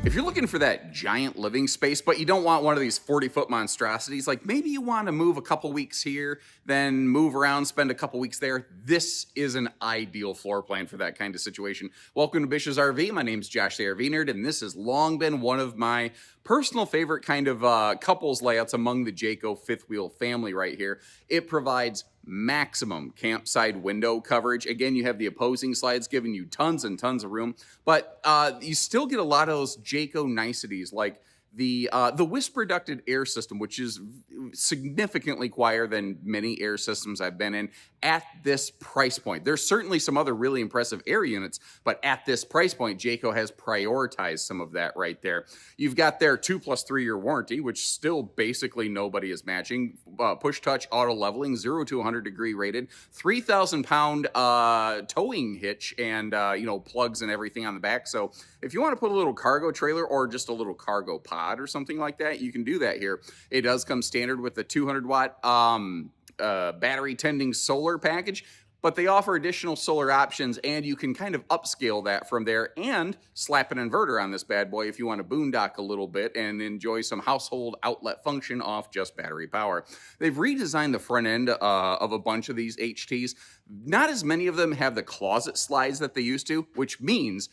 If you're looking for that giant living space, but you don't want one of these 40-foot monstrosities, like maybe you want to move a couple weeks here, then move around, spend a couple weeks there, this is an ideal floor plan for that kind of situation. Welcome to Bish's RV. My name's Josh the RV Nerd, and this has long been one of my personal favorite kind of couples layouts among the Jayco fifth wheel family right here. It provides maximum campsite window coverage. Again, you have the opposing slides giving you tons and tons of room, but you still get a lot of those Jayco niceties like the whisper ducted air system, which is significantly quieter than many air systems I've been in at this price point. There's certainly some other really impressive air units, but at this price point, Jayco has prioritized some of that right there. You've got their 2+3 year warranty, which still basically nobody is matching. Push touch auto leveling, 0 to 100 degree rated, 3,000 pound towing hitch, and plugs and everything on the back. So if you want to put a little cargo trailer or just a little cargo pod or something like that, you can do that here. It does come standard with the 200 watt battery tending solar package, but they offer additional solar options, and you can kind of upscale that from there and slap an inverter on this bad boy if you want to boondock a little bit and enjoy some household outlet function off just battery power. They've redesigned the front end of a bunch of these HTs. Not as many of them have the closet slides that they used to, which means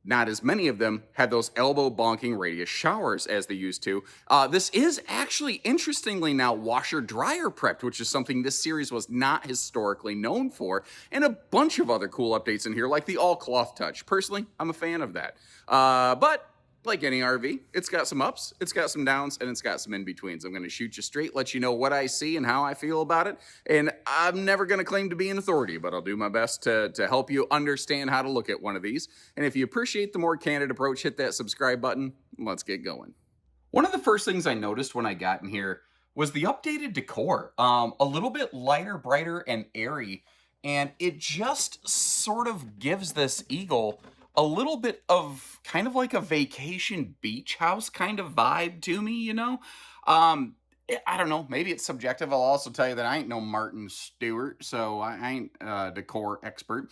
not as many of them had those elbow bonking radius showers as they used to. This is actually, interestingly now, washer dryer prepped, which is something this series was not historically known for, and a bunch of other cool updates in here, like the all cloth touch. Personally, I'm a fan of that. But like any RV, it's got some ups, it's got some downs, and it's got some in-betweens. I'm going to shoot you straight, let you know what I see and how I feel about it. And I'm never going to claim to be an authority, but I'll do my best to help you understand how to look at one of these. And if you appreciate the more candid approach, hit that subscribe button. Let's get going. One of the first things I noticed when I got in here was the updated decor. A little bit lighter, brighter, and airy. And it just sort of gives this Eagle a little bit of kind of like a vacation beach house kind of vibe to me, you know? I don't know, maybe it's subjective. I'll also tell you that I ain't no Martin Stewart, so I ain't a decor expert.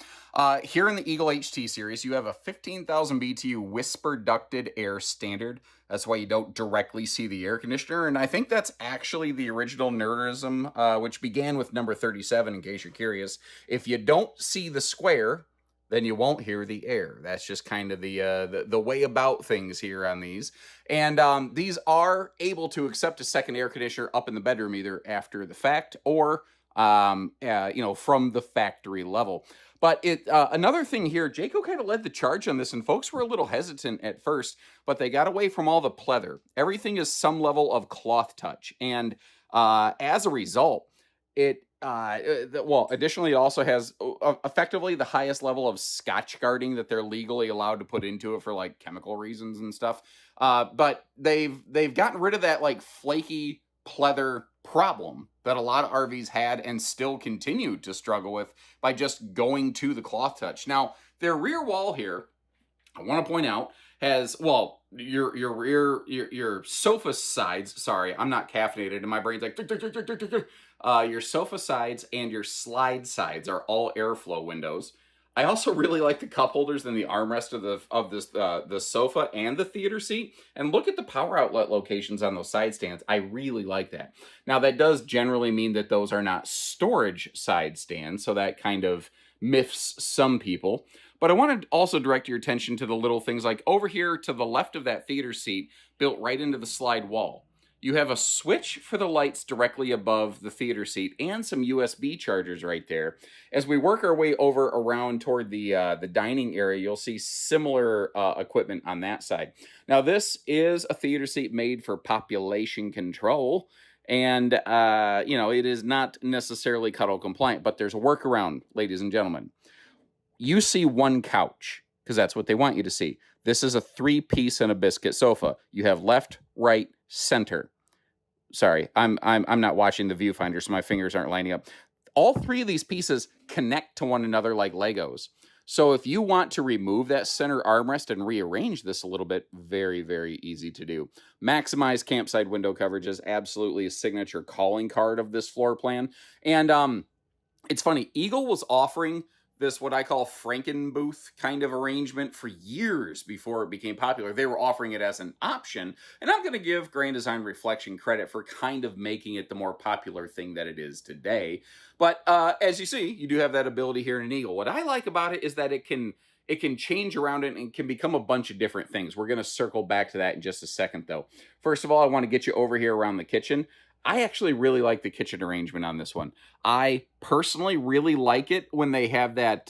Here in the Eagle HT series, you have a 15,000 BTU whisper ducted air standard. That's why you don't directly see the air conditioner, and I think that's actually the original nerdism, which began with number 37, in case you're curious. If you don't see the square, then you won't hear the air. That's just kind of the way about things here on these. And these are able to accept a second air conditioner up in the bedroom, either after the fact or from the factory level. But another thing here, Jayco kind of led the charge on this, and folks were a little hesitant at first, but they got away from all the pleather. Everything is some level of cloth touch, and as a result, additionally, it also has effectively the highest level of Scotch guarding that they're legally allowed to put into it for like chemical reasons and stuff. But they've gotten rid of that like flaky pleather problem that a lot of RVs had and still continue to struggle with by just going to the cloth touch. Now, their rear wall here, I want to point out, has, well, your sofa sides, sorry, I'm not caffeinated and my brain's like, your sofa sides and your slide sides are all airflow windows. I also really like the cup holders and the armrest of the sofa and the theater seat. And look at the power outlet locations on those side stands. I really like that. Now, that does generally mean that those are not storage side stands, so that kind of miffs some people. But I want to also direct your attention to the little things like over here to the left of that theater seat, built right into the slide wall. You have a switch for the lights directly above the theater seat and some USB chargers right there. As we work our way over around toward the dining area, you'll see similar equipment on that side. Now, this is a theater seat made for population control, and it is not necessarily cuddle compliant, but there's a workaround, ladies and gentlemen. You see one couch, because that's what they want you to see. This is a 3-piece and a biscuit sofa. You have left, right, center. Sorry, I'm not watching the viewfinder, so my fingers aren't lining up. All 3 of these pieces connect to one another like Legos. So if you want to remove that center armrest and rearrange this a little bit, very, very easy to do. Maximize campsite window coverage is absolutely a signature calling card of this floor plan. And it's funny, Eagle was offering this what I call Frankenbooth kind of arrangement for years before it became popular. They were offering it as an option, and I'm going to give Grand Design Reflection credit for kind of making it the more popular thing that it is today. But as you see, you do have that ability here in an Eagle. What I like about it is that it can change around it and can become a bunch of different things. We're going to circle back to that in just a second, though. First of all, I want to get you over here around the kitchen. I actually really like the kitchen arrangement on this one. I personally really like it when they have that,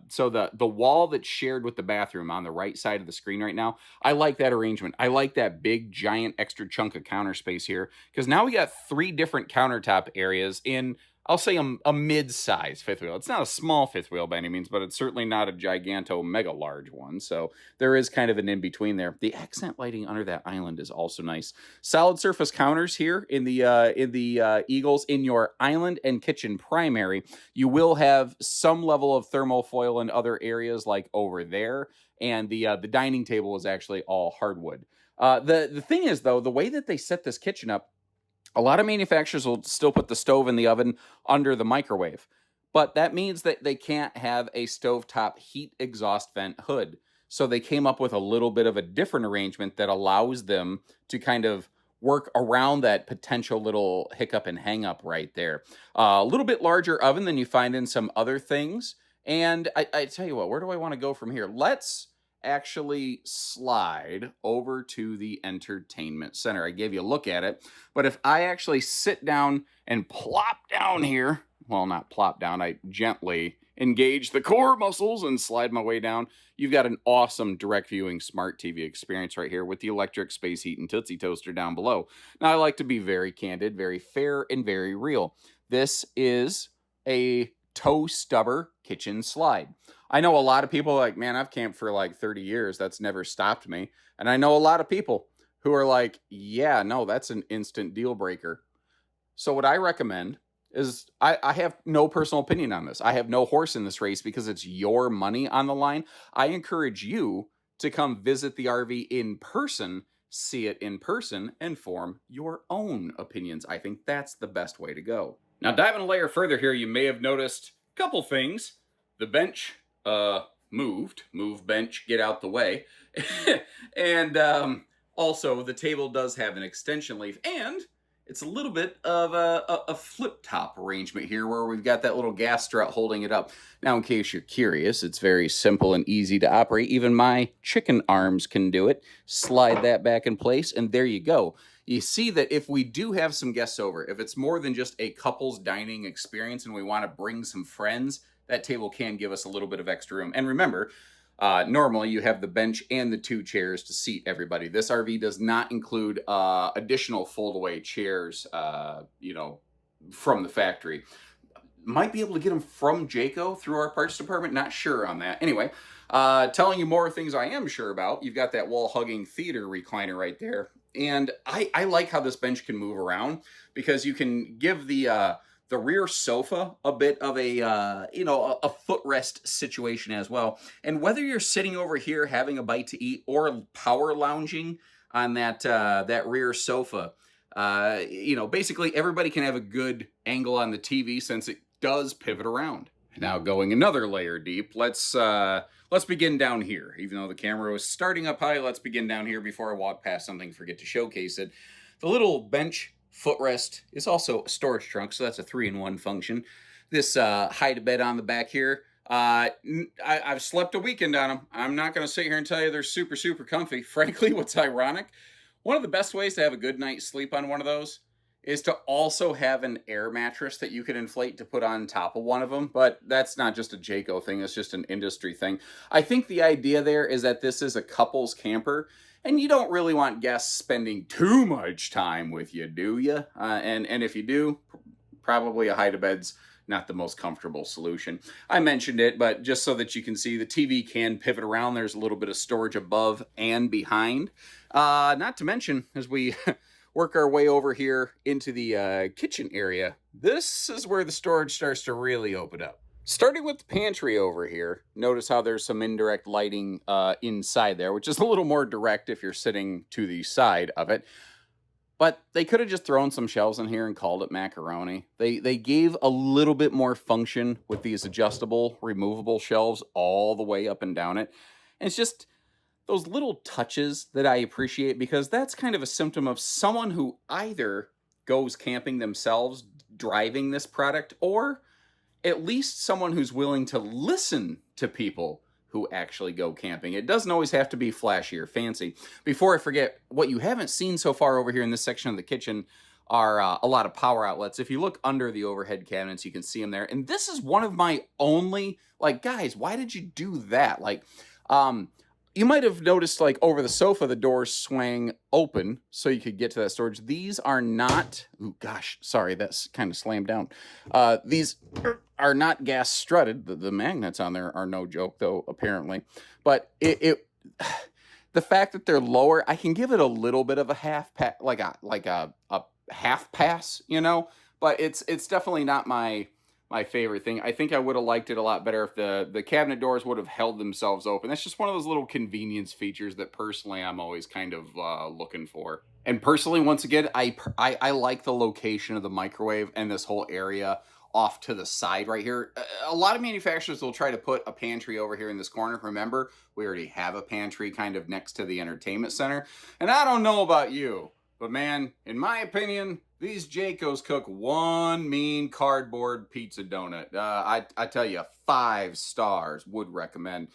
so the wall that's shared with the bathroom on the right side of the screen right now, I like that arrangement. I like that big, giant, extra chunk of counter space here, because now we got 3 different countertop areas in, I'll say a mid-size fifth wheel. It's not a small fifth wheel by any means, but it's certainly not a giganto mega large one. So there is kind of an in-between there. The accent lighting under that island is also nice. Solid surface counters here in the Eagles. In your island and kitchen primary, you will have some level of thermofoil in other areas like over there. And the dining table is actually all hardwood. The thing is, though, the way that they set this kitchen up, a lot of manufacturers will still put the stove in the oven under the microwave, but that means that they can't have a stovetop heat exhaust vent hood. So they came up with a little bit of a different arrangement that allows them to kind of work around that potential little hiccup and hang up right there. A little bit larger oven than you find in some other things. And I tell you what, where do I want to go from here? Let's actually slide over to the entertainment center. I gave you a look at it, but if I actually sit down and plop down here, well, not plop down, I gently engage the core muscles and slide my way down, you've got an awesome direct viewing smart TV experience right here with the electric space heat and Tootsie Toaster down below. Now, I like to be very candid, very fair, and very real. This is a toe stubber kitchen slide. I know a lot of people are like, man, I've camped for like 30 years. That's never stopped me. And I know a lot of people who are like, yeah, no, that's an instant deal breaker. So what I recommend is I have no personal opinion on this. I have no horse in this race because it's your money on the line. I encourage you to come visit the RV in person, see it in person, and form your own opinions. I think that's the best way to go. Now, diving a layer further here, you may have noticed a couple things. The bench move bench, get out the way. And also, the table does have an extension leaf, and it's a little bit of a flip-top arrangement here where we've got that little gas strut holding it up. Now, in case you're curious, it's very simple and easy to operate. Even my chicken arms can do it. Slide that back in place, and there you go. You see that if we do have some guests over, if it's more than just a couple's dining experience and we want to bring some friends, that table can give us a little bit of extra room. And remember, normally you have the bench and the 2 chairs to seat everybody. This RV does not include additional fold-away chairs, from the factory. Might be able to get them from Jayco through our parts department. Not sure on that. Anyway, telling you more things I am sure about. You've got that wall-hugging theater recliner right there. And I like how this bench can move around because you can give the rear sofa a bit of a footrest situation as well. And whether you're sitting over here having a bite to eat or power lounging on that rear sofa, basically everybody can have a good angle on the TV since it does pivot around. Now, going another layer deep, let's begin down here. Even though the camera was starting up high, let's begin down here before I walk past something and forget to showcase it. The little bench footrest is also a storage trunk, so that's a 3-in-1 function. This hide-a-bed on the back here, I've slept a weekend on them. I'm not going to sit here and tell you they're super, super comfy. Frankly, what's ironic, one of the best ways to have a good night's sleep on one of those is to also have an air mattress that you can inflate to put on top of one of them. But that's not just a Jayco thing. It's just an industry thing. I think the idea there is that this is a couples camper, and you don't really want guests spending too much time with you, do you? And if you do, probably a hide-a-bed's not the most comfortable solution. I mentioned it, but just so that you can see, the TV can pivot around. There's a little bit of storage above and behind. Not to mention, as we work our way over here into the kitchen area, this is where the storage starts to really open up. Starting with the pantry over here, notice how there's some indirect lighting inside there, which is a little more direct if you're sitting to the side of it. But they could have just thrown some shelves in here and called it macaroni. They gave a little bit more function with these adjustable, removable shelves all the way up and down it. And it's just those little touches that I appreciate, because that's kind of a symptom of someone who either goes camping themselves driving this product, or at least someone who's willing to listen to people who actually go camping. It doesn't always have to be flashy or fancy. Before I forget, what you haven't seen so far over here in this section of the kitchen are a lot of power outlets. If you look under the overhead cabinets, you can see them there. And this is one of my only, like, guys, why did you do that? Like, you might have noticed, like, over the sofa, the doors swang open so you could get to that storage. These are not, oh gosh, sorry, that's kind of slammed down. These are not gas strutted. The magnets on there are no joke, though, apparently. But the fact that they're lower, I can give it a little bit of a half pass, like a half pass, you know. But it's definitely not my favorite thing. I think I would have liked it a lot better if the cabinet doors would have held themselves open. That's just one of those little convenience features that personally I'm always kind of looking for. And personally, once again, I like the location of the microwave and this whole area off to the side right here. A lot of manufacturers will try to put a pantry over here in this corner. Remember, we already have a pantry kind of next to the entertainment center. And I don't know about you, but man, in my opinion, these Jaycos cook one mean cardboard pizza donut. I tell you, 5 stars, would recommend.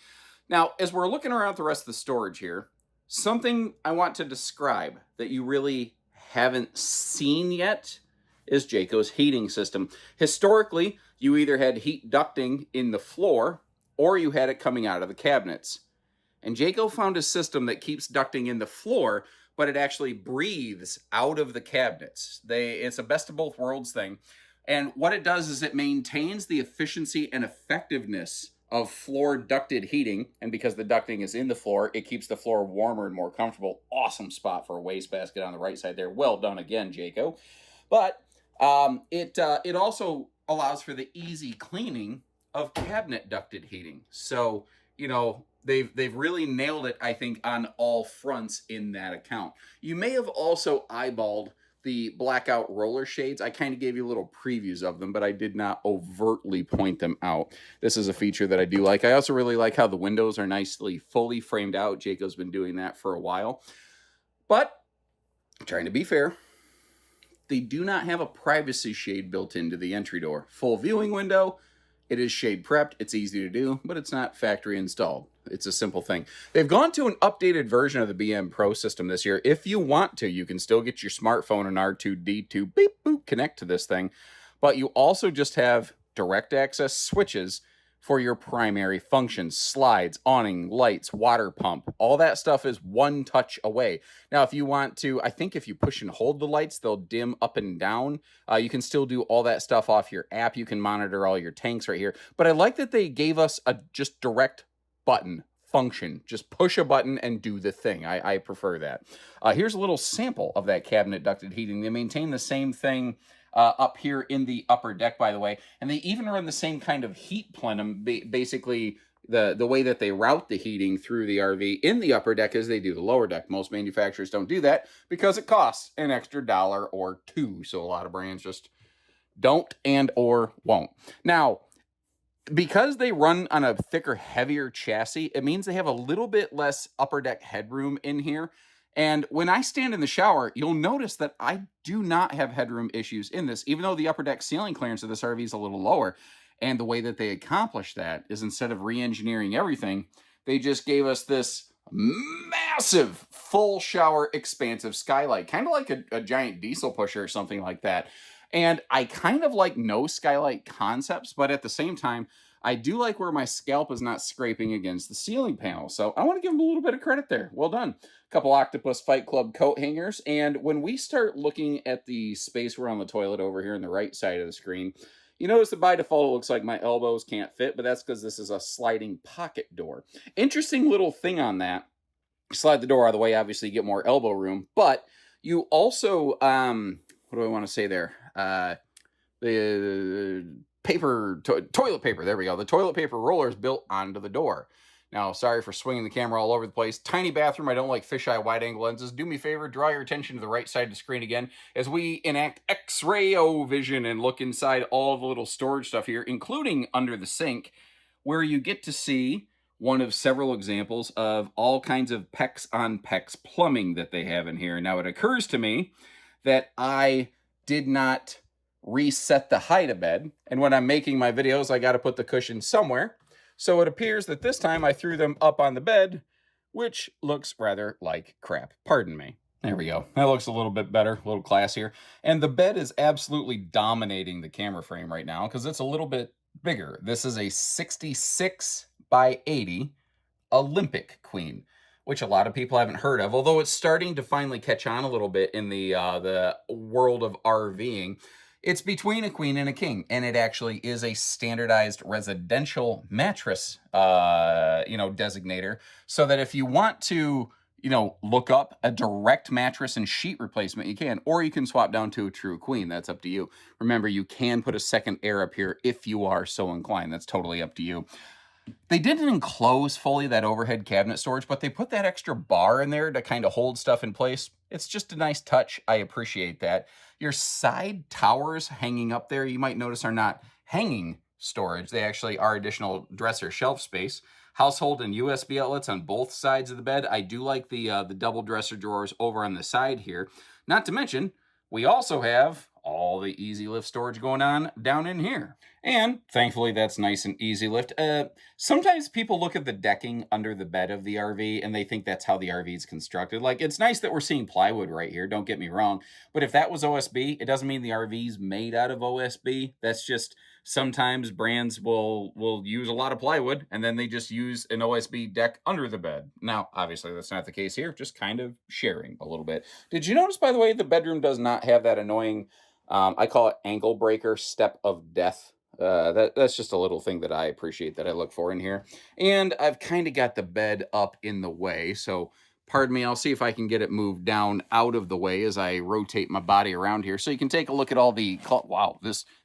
Now, as we're looking around the rest of the storage here, something I want to describe that you really haven't seen yet is Jayco's heating system. Historically, you either had heat ducting in the floor or you had it coming out of the cabinets. And Jayco found a system that keeps ducting in the floor, but it actually breathes out of the cabinets. It's a best of both worlds thing. And what it does is it maintains the efficiency and effectiveness of floor ducted heating. And because the ducting is in the floor, it keeps the floor warmer and more comfortable. Awesome spot for a wastebasket on the right side there. Well done again, Jayco. But it also allows for the easy cleaning of cabinet ducted heating. So, you know, they've really nailed it, I think, on all fronts in that account. You may have also eyeballed the blackout roller shades. I kind of gave you little previews of them, but I did not overtly point them out. This is a feature that I do like. I also really like how the windows are nicely fully framed out. Jayco's been doing that for a while. But, trying to be fair, they do not have a privacy shade built into the entry door. Full viewing window. It is shade prepped. It's easy to do, but it's not factory installed. It's a simple thing. They've gone to an updated version of the BM Pro system this year. If you want to, you can still get your smartphone and R2D2 beep boop connect to this thing, but you also just have direct access switches for your primary functions: slides, awning, lights, water pump. All that stuff is one touch away. Now, if you want to, I think if you push and hold the lights, they'll dim up and down. You can still do all that stuff off your app. You can monitor all your tanks right here. But I like that they gave us a just direct button function. Just push a button and do the thing. I prefer that. Here's a little sample of that cabinet ducted heating. They maintain the same thing up here in the upper deck, by the way. And they even run the same kind of heat plenum. Basically, the way that they route the heating through the RV in the upper deck as they do the lower deck. Most manufacturers don't do that because it costs an extra $1 or $2. So a lot of brands just don't and or won't. Now, because they run on a thicker, heavier chassis, it means they have a little bit less upper deck headroom in here. And when I stand in the shower, you'll notice that I do not have headroom issues in this, even though the upper deck ceiling clearance of this RV is a little lower. And the way that they accomplish that is, instead of re-engineering everything, they just gave us this massive full shower expansive skylight, kind of like a giant diesel pusher or something like that. And I kind of like no skylight concepts, but at the same time, I do like where my scalp is not scraping against the ceiling panel. So I want to give them a little bit of credit there. Well done. A couple Octopus Fight Club coat hangers. And when we start looking at the space we're on the toilet over here on the right side of the screen, you notice that by default it looks like my elbows can't fit, but that's because this is a sliding pocket door. Interesting little thing on that. Slide the door out of the way, obviously you get more elbow room, but you also, what do I want to say there? The toilet paper, there we go. The toilet paper roller is built onto the door. Now, sorry for swinging the camera all over the place. Tiny bathroom. I don't like fisheye wide-angle lenses. Do me a favor, draw your attention to the right side of the screen again as we enact X-ray vision and look inside all the little storage stuff here, including under the sink, where you get to see one of several examples of all kinds of PEX on PEX plumbing that they have in here. Now, it occurs to me that I did not reset the height of bed, and when I'm making my videos, I got to put the cushion somewhere. So it appears that this time I threw them up on the bed, which looks rather like crap. Pardon me. There we go. That looks a little bit better, a little classier. And the bed is absolutely dominating the camera frame right now because it's a little bit bigger. This is a 66 by 80 Olympic queen, which a lot of people haven't heard of, although it's starting to finally catch on a little bit in the world of RVing. It's between a queen and a king, and it actually is a standardized residential mattress, designator, so that if you want to, look up a direct mattress and sheet replacement, you can, or you can swap down to a true queen. That's up to you. Remember, you can put a second air up here if you are so inclined. That's totally up to you. They didn't enclose fully that overhead cabinet storage, but they put that extra bar in there to kind of hold stuff in place. It's just a nice touch. I appreciate that. Your side towers hanging up there, you might notice, are not hanging storage. They actually are additional dresser shelf space. Household and USB outlets on both sides of the bed. I do like the double dresser drawers over on the side here. Not to mention, we also have all the easy lift storage going on down in here. And thankfully, that's nice and easy lift. Sometimes people look at the decking under the bed of the RV and they think that's how the RV is constructed. Like, it's nice that we're seeing plywood right here, don't get me wrong. But if that was OSB, it doesn't mean the RV's made out of OSB. That's just sometimes brands will use a lot of plywood and then they just use an OSB deck under the bed. Now, obviously, that's not the case here, just kind of sharing a little bit. Did you notice, by the way, the bedroom does not have that annoying, I call it ankle breaker step of death. That's just a little thing that I appreciate, that I look for in here. And I've kind of got the bed up in the way, so pardon me, I'll see if I can get it moved down out of the way as I rotate my body around here so you can take a look at all the, wow,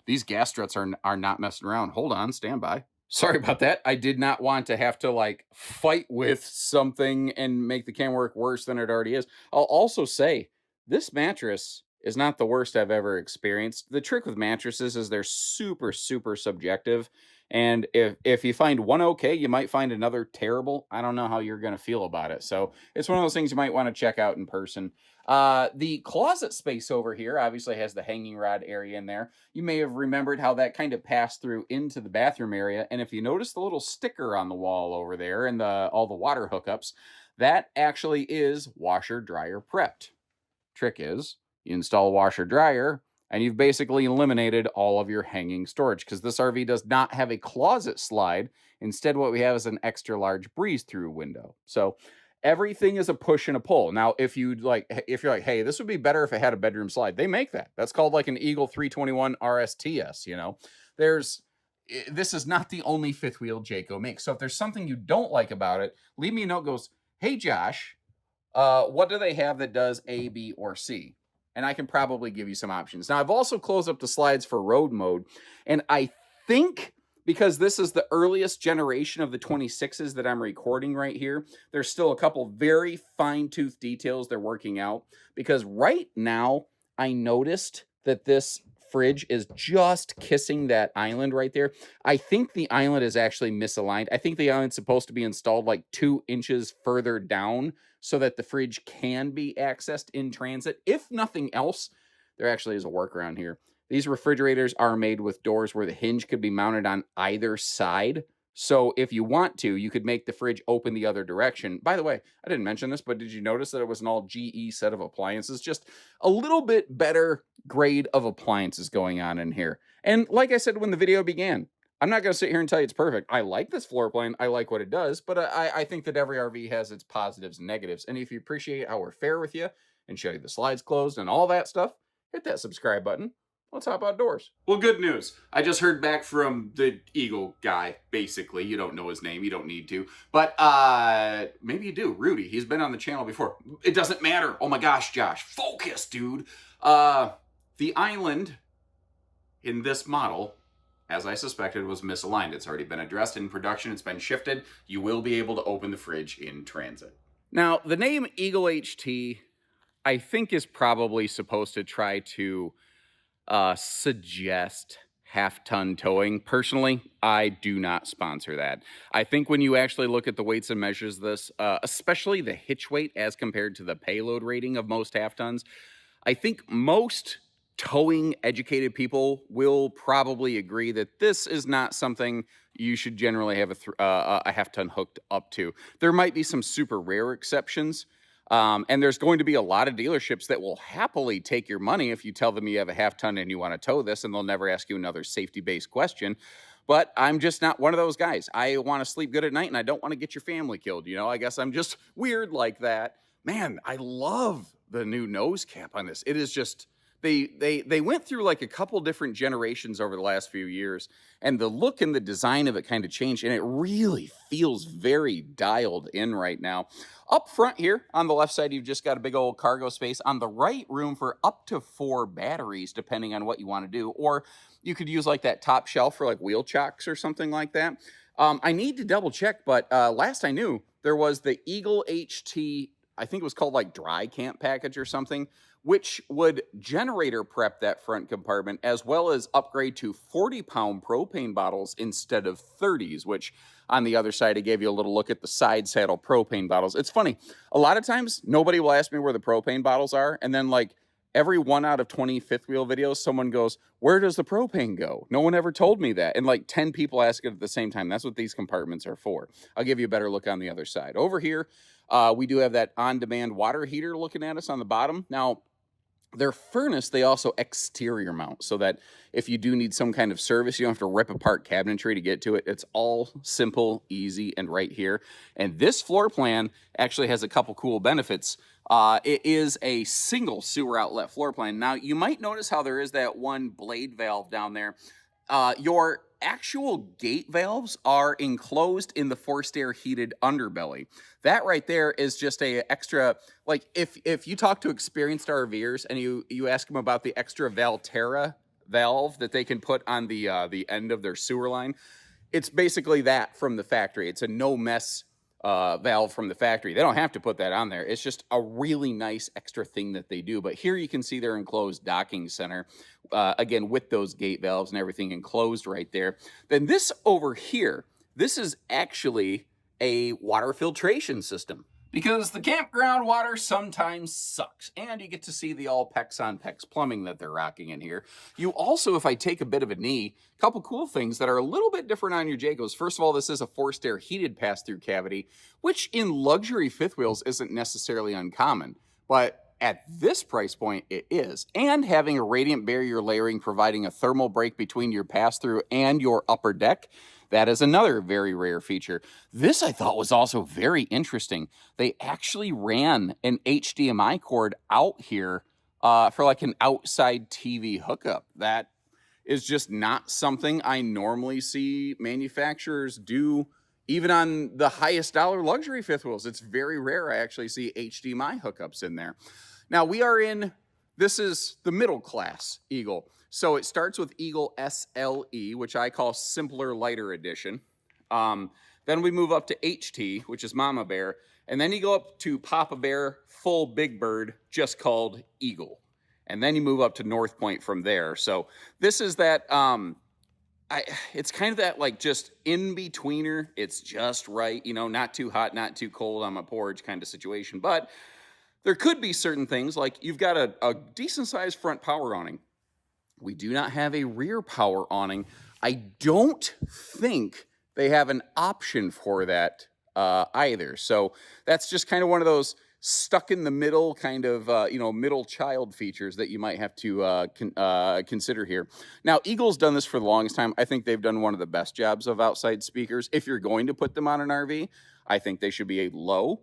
these gas struts are not messing around. Hold on, stand by. Sorry about that. I did not want to have to fight with something and make the camera work worse than it already is. I'll also say this mattress is not the worst I've ever experienced. The trick with mattresses is they're super, super subjective. And if you find one okay, you might find another terrible. I don't know how you're going to feel about it. So it's one of those things you might want to check out in person. The closet space over here obviously has the hanging rod area in there. You may have remembered how that kind of passed through into the bathroom area. And if you notice the little sticker on the wall over there and all the water hookups, that actually is washer dryer prepped. Trick is, you install a washer dryer and you've basically eliminated all of your hanging storage because this RV does not have a closet slide. Instead, what we have is an extra large breeze through window. So everything is a push and a pull. Now, if you're like, hey, this would be better if it had a bedroom slide, they make that. That's called like an Eagle 321 RSTS, This is not the only fifth wheel Jayco makes. So if there's something you don't like about it, leave me a note, goes, hey, Josh, what do they have that does A, B, or C? And I can probably give you some options. Now, I've also closed up the slides for road mode. And I think because this is the earliest generation of the 26s that I'm recording right here, there's still a couple very fine-tooth details they're working out. Because right now, I noticed that this fridge is just kissing that island right there. I think the island is actually misaligned. I think the island's supposed to be installed like 2 inches further down so that the fridge can be accessed in transit. If nothing else, there actually is a workaround here. These refrigerators are made with doors where the hinge could be mounted on either side. So if you want to, you could make the fridge open the other direction. By the way, I didn't mention this, but did you notice that it was an all GE set of appliances? Just a little bit better grade of appliances going on in here. And like I said when the video began, I'm not going to sit here and tell you it's perfect. I like this floor plan. I like what it does, but I think that every RV has its positives and negatives. And if you appreciate how we're fair with you and show you the slides closed and all that stuff, hit that subscribe button. Let's hop outdoors. Well, good news. I just heard back from the Eagle guy, basically. You don't know his name. You don't need to. But maybe you do. Rudy. He's been on the channel before. It doesn't matter. Oh my gosh, Josh. Focus, dude. The island in this model as I suspected, was misaligned. It's already been addressed in production. It's been shifted. You will be able to open the fridge in transit. Now, the name Eagle HT, I think, is probably supposed to try to suggest half-ton towing. Personally, I do not sponsor that. I think when you actually look at the weights and measures of this, especially the hitch weight as compared to the payload rating of most half-tons, I think most towing educated people will probably agree that this is not something you should generally have a half-ton hooked up to. There might be some super rare exceptions, and there's going to be a lot of dealerships that will happily take your money if you tell them you have a half-ton and you want to tow this, and they'll never ask you another safety-based question. But I'm just not one of those guys. I want to sleep good at night, and I don't want to get your family killed. You know, I guess I'm just weird like that. Man, I love the new nose cap on this. It is just... They went through like a couple different generations over the last few years, and the look and the design of it kind of changed, and it really feels very dialed in right now. Up front here on the left side, you've just got a big old cargo space. On the right, room for up to 4 batteries, depending on what you want to do, or you could use like that top shelf for like wheel chocks or something like that. I need to double check, but last I knew, there was the Eagle HT, I think it was called like dry camp package or something, which would generator prep that front compartment as well as upgrade to 40-pound propane bottles instead of 30s, which on the other side, I gave you a little look at the side saddle propane bottles. It's funny. A lot of times, nobody will ask me where the propane bottles are, and then like every 1 out of 20 fifth wheel videos, someone goes, where does the propane go? No one ever told me that. And like 10 people ask it at the same time. That's what these compartments are for. I'll give you a better look on the other side. Over here, we do have that on-demand water heater looking at us on the bottom. Now, their furnace, they also exterior mount so that if you do need some kind of service, you don't have to rip apart cabinetry to get to it. It's all simple, easy, and right here. And this floor plan actually has a couple cool benefits. It is a single sewer outlet floor plan. Now, you might notice how there is that one blade valve down there. Your actual gate valves are enclosed in the forced air heated underbelly. That right there is just a extra, like if you talk to experienced RVers and you ask them about the extra Valterra valve that they can put on the end of their sewer line, it's basically that from the factory. It's a no mess valve from the factory. They don't have to put that on there. It's just a really nice extra thing that they do. But here you can see their enclosed docking center, again, with those gate valves and everything enclosed right there. Then this over here, this is actually a water filtration system, because the campground water sometimes sucks, and you get to see the all pecs on pecs plumbing that they're rocking in here. You also, if I take a bit of a knee, a couple cool things that are a little bit different on your Jaycos. First of all, this is a forced air heated pass-through cavity, which in luxury fifth wheels isn't necessarily uncommon, but at this price point, it is. And having a radiant barrier layering providing a thermal break between your pass-through and your upper deck, that is another very rare feature. This I thought was also very interesting. They actually ran an HDMI cord out here for like an outside TV hookup. That is just not something I normally see manufacturers do, even on the highest dollar luxury fifth wheels. It's very rare I actually see HDMI hookups in there. Now we are in, this is the middle class Eagle. So it starts with Eagle SLE, which I call Simpler Lighter Edition. Then we move up to HT, which is Mama Bear. And then you go up to Papa Bear, Full Big Bird, just called Eagle. And then you move up to North Point from there. So this is that, it's kind of that like just in-betweener. It's just right, you know, not too hot, not too cold on my porch kind of situation. But there could be certain things, like you've got a decent-sized front power awning. We do not have a rear power awning. I don't think they have an option for that either. So that's just kind of one of those stuck in the middle kind of, middle child features that you might have to consider here. Now, Eagle's done this for the longest time. I think they've done one of the best jobs of outside speakers. If you're going to put them on an RV, I think they should be a low.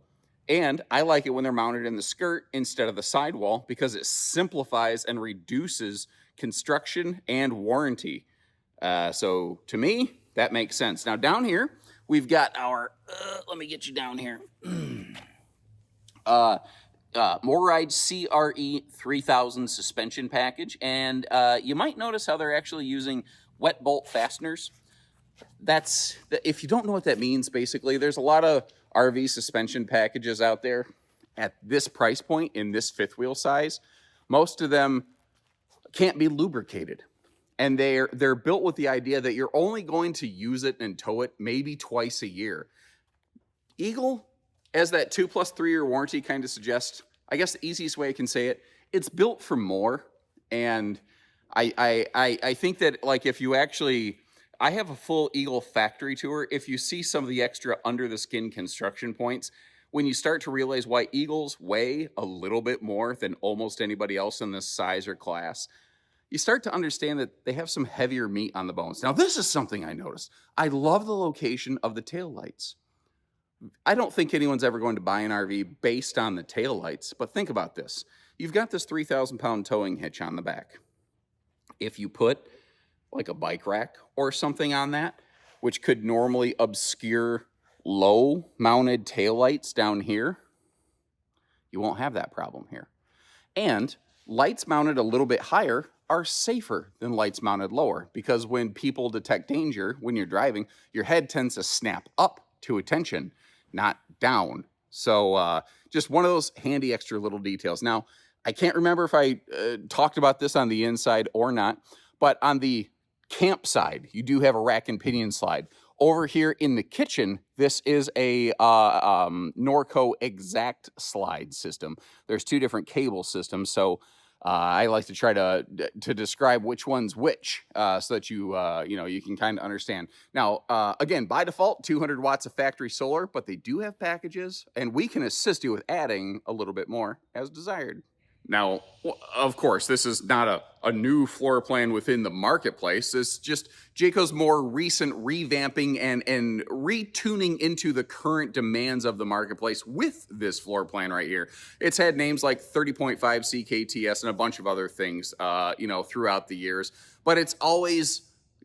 And I like it when they're mounted in the skirt instead of the sidewall, because it simplifies and reduces construction and warranty. So to me, that makes sense. Now down here, we've got our, let me get you down here. Moride CRE 3000 suspension package. And you might notice how they're actually using wet bolt fasteners. If you don't know what that means, basically, there's a lot of RV suspension packages out there at this price point in this fifth wheel size. Most of them can't be lubricated. And they're built with the idea that you're only going to use it and tow it maybe twice a year. Eagle, as that 2+3 year warranty kind of suggests, I guess the easiest way I can say it, it's built for more. And I think that, like, if you actually, I have a full Eagle factory tour. If you see some of the extra under the skin construction points, when you start to realize why Eagles weigh a little bit more than almost anybody else in this size or class, you start to understand that they have some heavier meat on the bones. Now, this is something I noticed. I love the location of the taillights. I don't think anyone's ever going to buy an RV based on the taillights, but think about this. You've got this 3,000-pound towing hitch on the back. If you put like a bike rack or something on that, which could normally obscure low-mounted taillights down here, you won't have that problem here. And lights mounted a little bit higher are safer than lights mounted lower, because when people detect danger when you're driving, your head tends to snap up to attention, not down. So just one of those handy extra little details. Now, I can't remember if I talked about this on the inside or not, but on the camp side, you do have a rack and pinion slide. Over here in the kitchen, this is a Norco Exact slide system. There's two different cable systems, so I like to try to describe which one's which, so that you can kind of understand. Now, again, by default, 200 watts of factory solar, but they do have packages, and we can assist you with adding a little bit more as desired. Now, of course, this is not a new floor plan within the marketplace. It's just Jayco's more recent revamping and retuning into the current demands of the marketplace with this floor plan right here. It's had names like 30.5 CKTS and a bunch of other things, throughout the years. But it's always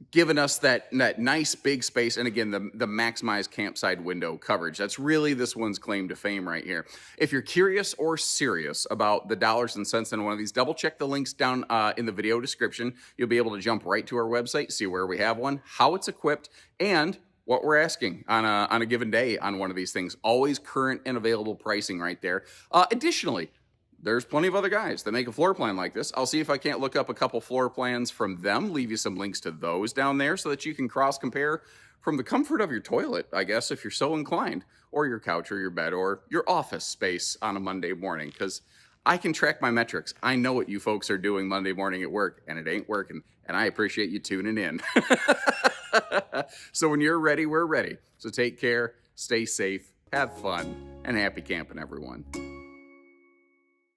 given us that nice big space, and again, the maximized campsite window coverage. That's really this one's claim to fame right here. If you're curious or serious about the dollars and cents in one of these, double check the links down in the video description. You'll be able to jump right to our website, see where we have one, how it's equipped, and what we're asking on a given day on one of these things. Always current and available pricing right there. Additionally, there's plenty of other guys that make a floor plan like this. I'll see if I can't look up a couple floor plans from them, leave you some links to those down there so that you can cross-compare from the comfort of your toilet, I guess, if you're so inclined, or your couch or your bed or your office space on a Monday morning, because I can track my metrics. I know what you folks are doing Monday morning at work, and it ain't working, and I appreciate you tuning in. So when you're ready, we're ready. So take care, stay safe, have fun, and happy camping, everyone.